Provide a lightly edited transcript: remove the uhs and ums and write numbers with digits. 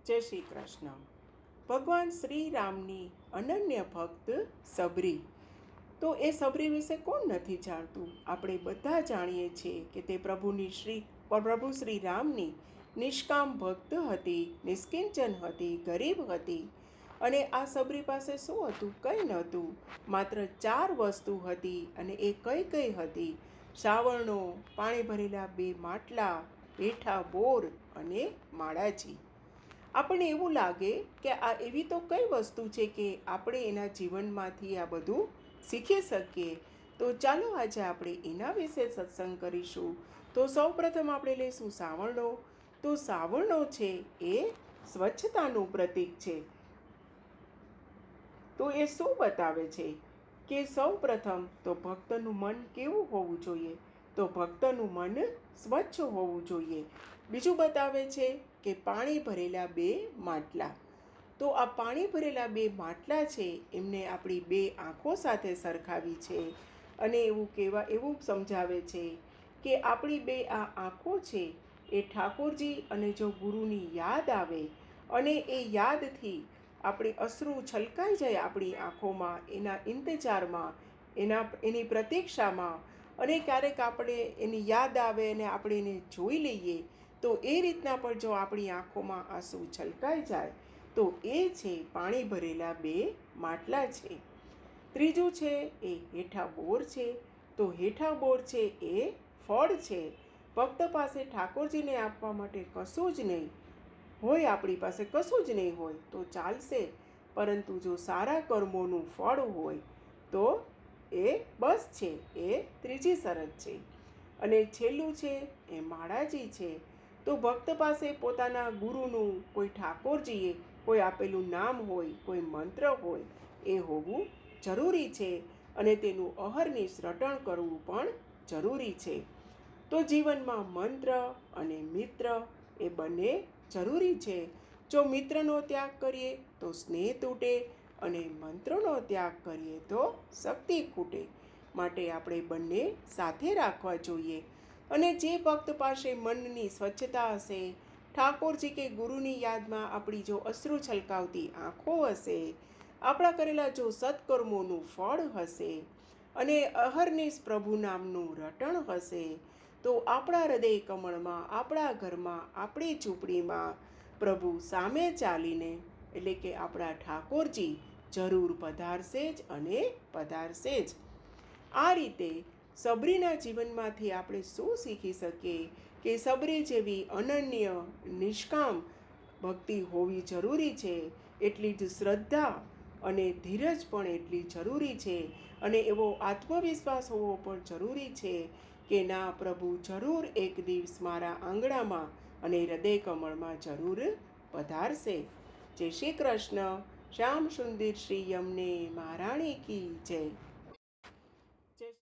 જય શ્રી કૃષ્ણ. ભગવાન શ્રી રામની અનન્ય ભક્ત સબરી. તો એ સબરી વિશે કોણ નથી જાણતું? આપણે બધા જાણીએ છીએ કે તે પ્રભુ શ્રી રામની નિષ્કામ ભક્ત હતી, નિષ્કિંચન હતી, ગરીબ હતી. અને આ સબરી પાસે શું હતું? કંઈ નહોતું. માત્ર 4 વસ્તુ હતી. અને એ કઈ કઈ હતી? સાવરણો, પાણી ભરેલા 2 માટલા, હેઠા બોર અને માળાજી. આપણને એવું લાગે કે આ એવી તો કઈ વસ્તુ છે કે આપણે એના જીવનમાંથી આ બધું શીખી શકીએ. તો ચાલો આજે આપણે એના વિશે સત્સંગ કરીશું. તો સૌપ્રથમ આપણે લઈશું સાવરણો. તો સાવરણો છે એ સ્વચ્છતાનું પ્રતીક છે. તો એ શું બતાવે છે કે સૌપ્રથમ તો ભક્તનું મન કેવું હોવું જોઈએ? તો ભક્તનું મન સ્વચ્છ હોવું જોઈએ. બીજું બતાવે છે કે પાણી ભરેલા 2 માટલા. તો આ પાણી ભરેલા 2 માટલા છે એમને આપણી 2 આંખો સાથે સરખાવી છે. અને એવું સમજાવે છે કે આપણી 2 આ આંખો છે એ ઠાકોરજી અને જો ગુરુની યાદ આવે અને એ યાદથી આપણી અશ્રુ છલકાઈ જાય આપણી આંખોમાં, એના ઇંતજારમાં, એની પ્રતીક્ષામાં, અને ક્યારેક આપણે એની યાદ આવે અને આપણે એને જોઈ લઈએ, તો એ રીતના પણ જો આપણી આંખોમાં આંસુ છલકાઈ જાય તો એ છે પાણી ભરેલા 2 માટલા છે. ત્રીજું છે એ હેઠા બોર છે. તો હેઠા બોર છે એ ફળ છે. ભક્ત પાસે ઠાકોરજીને આપવા માટે કશું જ નહીં હોય, આપણી પાસે કશું જ નહીં હોય તો ચાલશે, પરંતુ જો સારા કર્મોનું ફળ હોય તો એ બસ છે. એ ત્રીજી શરત છે. અને છેલ્લું છે એ માળાજી છે. તો ભક્ત પાસે પોતાના ગુરુનું, કોઈ ઠાકોરજીએ કોઈ આપેલું નામ હોય, કોઈ મંત્ર હોય, એ હોવું જરૂરી છે. અને તેનું અહર્નિશ રટણ કરવું પણ જરૂરી છે. તો જીવનમાં મંત્ર અને મિત્ર એ બંને જરૂરી છે. જો મિત્રનો ત્યાગ કરીએ તો સ્નેહ તૂટે, અને મંત્રનો ત્યાગ કરીએ તો શક્તિ ખૂટે. માટે આપણે બંને સાથે રાખવા જોઈએ. અને જે ભક્ત પાસે મનની સ્વચ્છતા હશે, ઠાકોરજી કે ગુરુની યાદમાં આપણી જો અશ્રુ છલકાવતી આંખો હશે, આપણા કરેલા જો સત્કર્મોનું ફળ હશે, અને અહર્નિશ પ્રભુ નામનું રટણ હશે, તો આપણા હૃદય કમળમાં, આપણા ઘરમાં, આપણી ઝૂંપડીમાં પ્રભુ સામે ચાલીને, એટલે કે આપણા ઠાકોરજી જરૂર પધારશે જ અને પધારશે જ. આ રીતે સબરીના જીવનમાંથી આપણે શું શીખી શકીએ કે સબરી જેવી અનન્ય નિષ્કામ ભક્તિ હોવી જરૂરી છે. એટલી જ શ્રદ્ધા અને ધીરજ પણ એટલી જરૂરી છે. અને એવો આત્મવિશ્વાસ હોવો પણ જરૂરી છે કે ના, પ્રભુ જરૂર એક દિવસ મારા આંગણામાં અને હૃદય કમળમાં જરૂર પધારશે. જય શ્રી કૃષ્ણ. શ્યામ સુંદર શ્રી યમને મહારાણી કી જય.